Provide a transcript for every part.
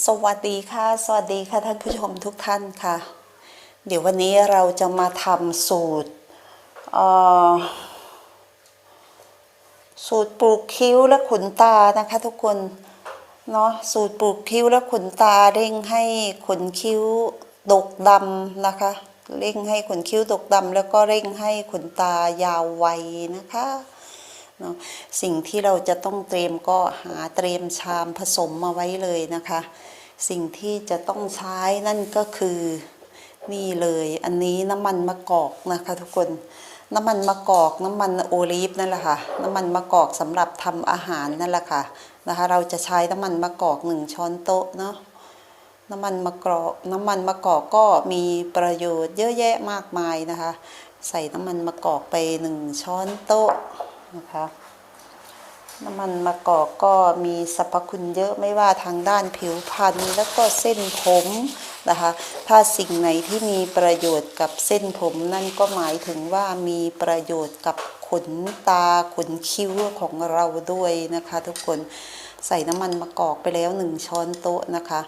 สวัสดีค่ะสวัสดีค่ะท่านผู้ชมทุกท่านค่ะเดี๋ยววันนี้เราจะมาทำสูตรปลูกคิ้วและขนตานะคะทุกคนเนาะสูตรปลูกคิ้วและขนตาเร่งให้ขนคิ้วดกดำนะคะเร่งให้ขนคิ้วดกดำแล้วก็เร่งให้ขนตายาวไวนะคะเนาะสิ่งที่เราจะต้องเตรียมก็หาเตรียมชามผสมมาไว้เลยนะคะสิ่งที่จะต้องใช้นั่นก็คือนี่เลยอันนี้น้ำมันมะกอกนะคะทุกคนน้ำมันมะกอกน้ำมันโอลีฟนั่นแหละค่ะน้ำมันมะกอกสำหรับทำอาหารนั่นแหละค่ะนะคะเราจะใช้น้ำมันมะกอก1 ช้อนโต๊ะเนาะน้ำมันมะกอกก็มีประโยชน์เยอะแยะมากมายนะคะใส่น้ำมันมะกอกไป1 ช้อนโต๊ะนะคะน้ำมันมะกอกก็มีสรรพคุณเยอะไม่ว่าทางด้านผิวพรรณแล้วก็เส้นผมนะคะถ้าสิ่งไหนที่มีประโยชน์กับเส้นผมนั่นก็หมายถึงว่ามีประโยชน์กับขนตาขนคิ้วของเราด้วยนะคะทุกคนใส่น้ำมันมะกอกไปแล้ว1 ช้อนโต๊ะนะคะ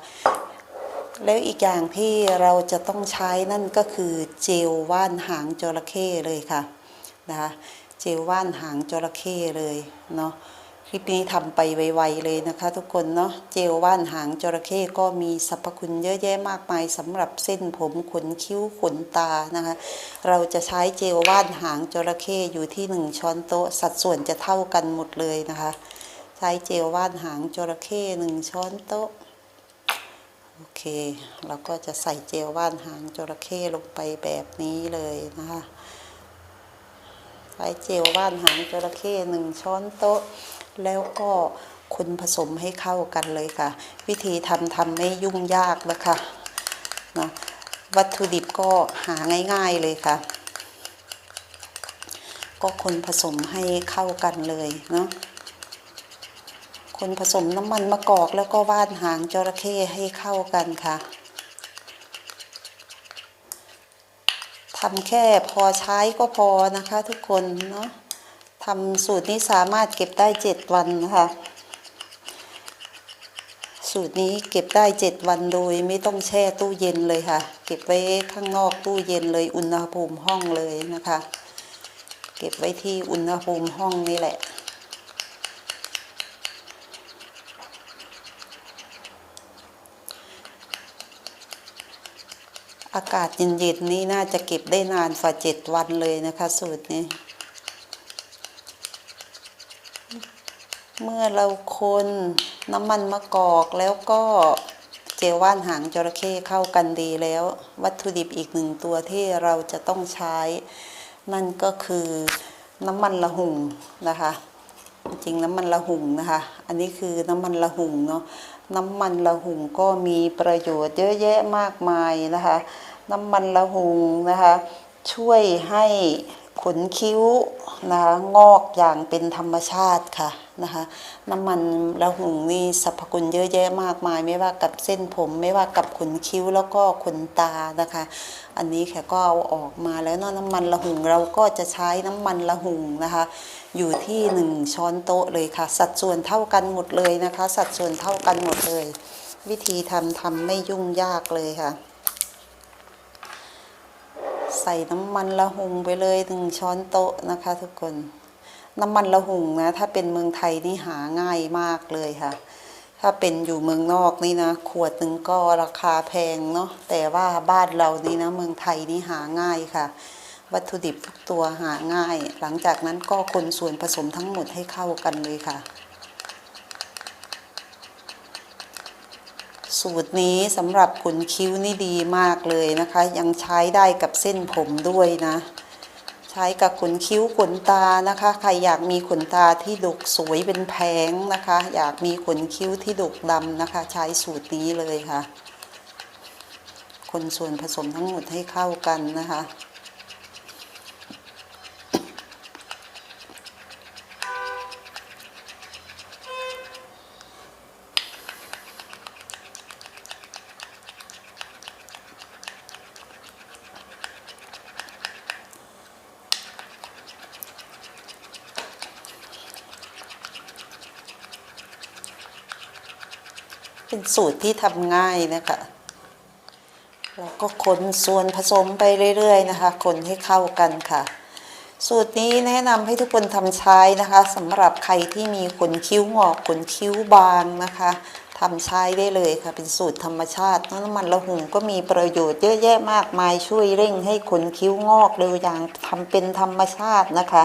แล้วอีกอย่างที่เราจะต้องใช้นั่นก็คือเจลว่านหางจระเข้เลยค่ะนะคะเจลว่านหางจระเข้เลยเนาะคลิปนี้ทำไปไวๆเลยนะคะทุกคนเนาะเจลว่านหางจระเข้ก็มีสรรพคุณเยอะแยะมากมายสำหรับเส้นผมขนคิ้วขนตานะคะเราจะใช้เจลว่านหางจระเข้อยู่ที่1 ช้อนโต๊ะสัดส่วนจะเท่ากันหมดเลยนะคะใช้เจลว่านหางจระเข้1 ช้อนโต๊ะโอเคเราก็จะใส่เจลว่านหางจระเข้ลงไปแบบนี้เลยนะคะใส่เจลว่านหางจระเข้1 ช้อนโต๊ะแล้วก็คนผสมให้เข้ากันเลยค่ะวิธีทำไม่ยุ่งยากนะคะนะวัตถุดิบก็หาง่ายๆเลยค่ะก็คนผสมให้เข้ากันเลยเนาะคนผสมน้ำมันมะกอกแล้วก็ว่านหางจระเข้ให้เข้ากันค่ะทำแค่พอใช้ก็พอนะคะทุกคนเนาะทำสูตรนี้สามารถเก็บได้7 วันนะคะสูตรนี้เก็บได้7 วันโดยไม่ต้องแช่ตู้เย็นเลยค่ะเก็บไว้ข้างนอกตู้เย็นเลยอุณหภูมิห้องเลยนะคะเก็บไว้ที่อุณหภูมิห้องนี่แหละอากาศเย็นๆนี่น่าจะเก็บได้นานกว่า7 วันเลยนะคะสูตรนี้เมื่อเราคนน้ำมันมะกอกแล้วก็เจลว่านหางจระเข้เข้ากันดีแล้ววัตถุดิบอีก1 ตัวที่เราจะต้องใช้นั่นก็คือน้ำมันละหุ่งนะคะจริงน้ำมันละหุ่งนะคะอันนี้คือน้ำมันละหุ่งเนาะน้ำมันละหุ่งก็มีประโยชน์เยอะแยะมากมายนะคะน้ำมันละหุ่งนะคะช่วยให้ขนคิ้วนะคะงอกอย่างเป็นธรรมชาติค่ะนะคะน้ำมันละหุ่งนี่สรรพคุณเยอะแยะมากมายไม่ว่ากับเส้นผมไม่ว่ากับขนคิ้วแล้วก็ขนตานะคะอันนี้แค่ก็เอาออกมาแล้วเนาะน้ำมันละหุ่งเราก็จะใช้น้ำมันละหุ่งนะคะอยู่ที่1 ช้อนโต๊ะเลยค่ะสัดส่วนเท่ากันหมดเลยนะคะสัดส่วนเท่ากันหมดเลยวิธีทำไม่ยุ่งยากเลยค่ะใส่น้ำมันละหุ่งไปเลย1 ช้อนโต๊ะนะคะทุกคนน้ำมันละหุ่งนะถ้าเป็นเมืองไทยนี่หาง่ายมากเลยค่ะถ้าเป็นอยู่เมืองนอกนี่นะขวดหนึ่งก็ราคาแพงเนาะแต่ว่าบ้านเรานี่นะเมืองไทยนี่หาง่ายค่ะวัตถุดิบทุกตัวหาง่ายหลังจากนั้นก็คนส่วนผสมทั้งหมดให้เข้ากันเลยค่ะสูตรนี้สำหรับขนคิ้วนี่ดีมากเลยนะคะยังใช้ได้กับเส้นผมด้วยนะใช้กับขนคิ้วขนตานะคะใครอยากมีขนตาที่ดกสวยเป็นแผงนะคะอยากมีขนคิ้วที่ดกดำนะคะใช้สูตรนี้เลยค่ะคนส่วนผสมทั้งหมดให้เข้ากันนะคะ เป็นสูตรที่ทำง่ายนะคะแล้วก็คนส่วนผสมไปเรื่อยๆนะคะคนให้เข้ากันค่ะสูตรนี้แนะนำให้ทุกคนทำใช้นะคะสำหรับใครที่มีขนคิ้วงอกขนคิ้วบางนะคะทำใช้ได้เลยค่ะเป็นสูตรธรรมชาติน้ำมันละหุ่งก็มีประโยชน์เยอะแยะมากมายช่วยเร่งให้ขนคิ้วงอกเร็วอย่างทำเป็นธรรมชาตินะคะ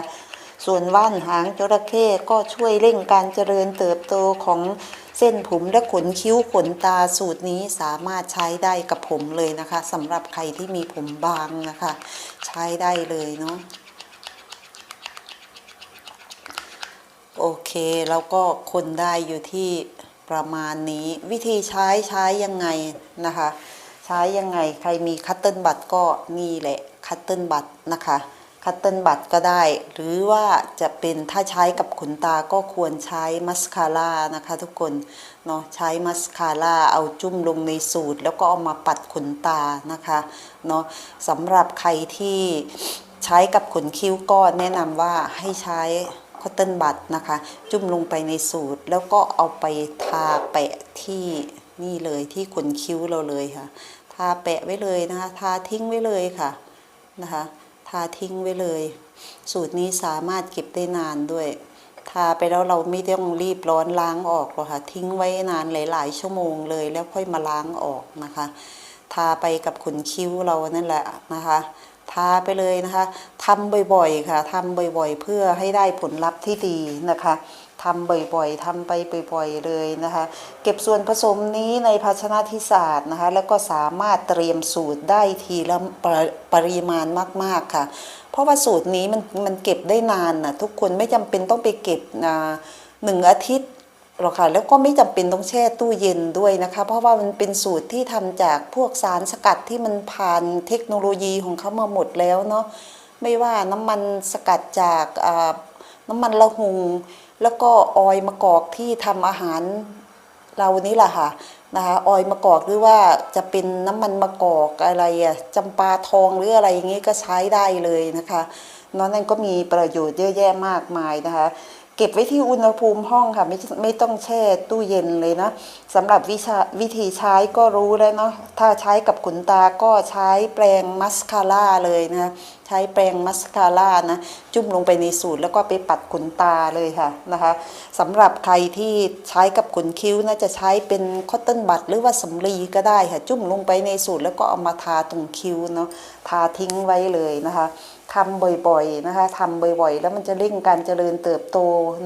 ส่วนว่านหางจระเข้ก็ช่วยเร่งการเจริญเติบโตของเส้นผมและขนคิ้วขนตาสูตรนี้สามารถใช้ได้กับผมเลยนะคะสำหรับใครที่มีผมบางนะคะใช้ได้เลยเนาะโอเคแล้วก็คนได้อยู่ที่ประมาณนี้วิธีใช้ยังไงนะคะใช้ยังไงใครมีคัตเติ้ลบัตก็นี่แหละคัตเติ้ลบัตนะคะคัตเติ้ลบัตก็ได้หรือว่าจะเป็นถ้าใช้กับขนตาก็ควรใช้มัสคาร่านะคะทุกคนเนาะใช้มัสคาร่าเอาจุ่มลงในสูตรแล้วก็เอามาปัดขนตานะคะเนาะสำหรับใครที่ใช้กับขนคิ้วก็แนะนำว่าให้ใช้คอตเติ้ลบัดนะคะจุ่มลงไปในสูตรแล้วก็เอาไปทาแปะที่นี่เลยที่ขนคิ้วเราเลยค่ะทาแปะไว้เลยนะคะทาทิ้งไว้เลยค่ะนะคะทาทิ้งไว้เลยสูตรนี้สามารถเก็บได้นานด้วยทาไปแล้วเราไม่ต้องรีบร้อนล้างออกหรอกค่ะทิ้งไว้นานหลายๆชั่วโมงเลยแล้วค่อยมาล้างออกนะคะทาไปกับขนคิ้วเรานั่นแหละนะคะทาไปเลยนะคะทำบ่อยๆค่ะทำบ่อยๆเพื่อให้ได้ผลลัพธ์ที่ดีนะคะทำบ่อยๆทำไปบ่อยๆเลยนะคะเก็บส่วนผสมนี้ในภาชนะที่สะอาดนะคะแล้วก็สามารถเตรียมสูตรได้ทีละปริมาณมากๆค่ะเพราะว่าสูตรนี้มันเก็บได้นานนะทุกคนไม่จำเป็นต้องไปเก็บ1 อาทิตย์หรอกค่ะแล้วก็ไม่จำเป็นต้องแช่ตู้เย็นด้วยนะคะเพราะว่ามันเป็นสูตรที่ทำจากพวกสารสกัดที่มันผ่านเทคโนโลยีของเขามาหมดแล้วเนาะไม่ว่าน้ำมันสกัดจากน้ำมันละหุงแล้วก็ออยล์มะกอกที่ทำอาหารเรานี่แหละค่ะนะคะออยล์มะกอกหรือว่าจะเป็นน้ำมันมะกอกอะไรอะจำปาทองหรืออะไรอย่างงี้ก็ใช้ได้เลยนะคะนั่นก็มีประโยชน์เยอะแยะมากมายนะคะเก็บไว้ที่อุณหภูมิห้องค่ะไม่ต้องแช่ตู้เย็นเลยนะสำหรับวิธีใช้ก็รู้แล้วเนาะถ้าใช้กับขนตาก็ใช้แปรงมัสคาร่าเลยนะใช้แปรงมัสคาร่านะจุ่มลงไปในสูตรแล้วก็ไปปัดขนตาเลยค่ะนะคะสำหรับใครที่ใช้กับขนคิ้วนะจะใช้เป็นคอตเติ้ลบัดหรือว่าสำลีก็ได้ค่ะจุ่มลงไปในสูตรแล้วก็เอามาทาตรงคิ้วเนาะทาทิ้งไว้เลยนะคะทำบ่อยๆนะคะทำบ่อยๆแล้วมันจะเร่งการเจริญเติบโต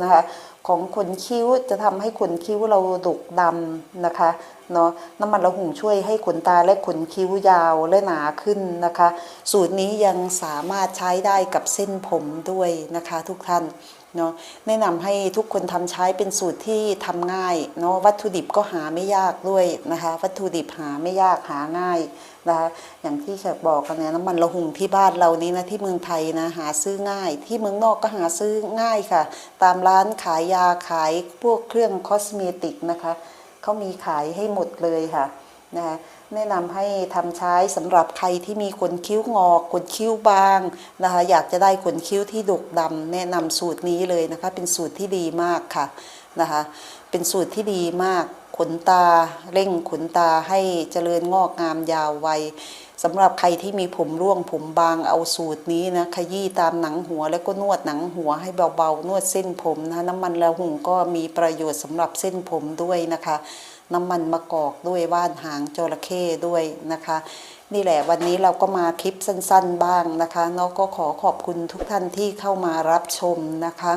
นะคะของขนคิ้วจะทำให้ขนคิ้วเราดกดำนะคะเนาะน้ำมันละหุ่งช่วยให้ขนตาและขนคิ้วยาวและหนาขึ้นนะคะสูตรนี้ยังสามารถใช้ได้กับเส้นผมด้วยนะคะทุกท่านเนาะแนะนำให้ทุกคนทำใช้เป็นสูตรที่ทำง่ายเนาะวัตถุดิบก็หาไม่ยากด้วยนะคะวัตถุดิบหาไม่ยากหาง่ายนะคะอย่างที่แขกบอกกันเนี่ยน้ำมันละหุ่งที่บ้านเรานี้นะที่เมืองไทยนะหาซื้อง่ายที่เมืองนอกก็หาซื้อง่ายค่ะตามร้านขายยาขายพวกเครื่องคอสเมติกนะคะเขามีขายให้หมดเลยค่ะนะคะแนะนำให้ทำใช้สำหรับใครที่มีขนคิ้วงอกขนคิ้วบางนะคะอยากจะได้ขนคิ้วที่ดกดำแนะนำสูตรนี้เลยนะคะเป็นสูตรที่ดีมากค่ะนะคะเป็นสูตรที่ดีมากขนตาเร่งขนตาให้เจริญงอกงามยาววัยสำหรับใครที่มีผมร่วงผมบางเอาสูตรนี้นะขยี้ตามหนังหัวแล้วก็นวดหนังหัวให้เบาๆนวดเส้นผมนะน้ำมันละหุ่งก็มีประโยชน์สำหรับเส้นผมด้วยนะคะน้ำมันมะกอกด้วยว่านหางจระเข้ด้วยนะคะนี่แหละวันนี้เราก็มาคลิปสั้นๆบ้างนะคะเนาะก็ขอขอบคุณทุกท่านที่เข้ามารับชมนะคะ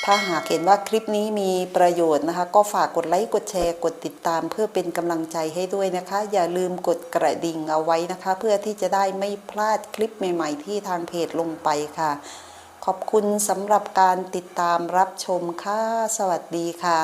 ถ้าหากเห็นว่าคลิปนี้มีประโยชน์นะคะก็ฝากกดไลค์กดแชร์กดติดตามเพื่อเป็นกำลังใจให้ด้วยนะคะอย่าลืมกดกระดิ่งเอาไว้นะคะเพื่อที่จะได้ไม่พลาดคลิปใหม่ๆที่ทางเพจลงไปค่ะขอบคุณสำหรับการติดตามรับชมค่ะสวัสดีค่ะ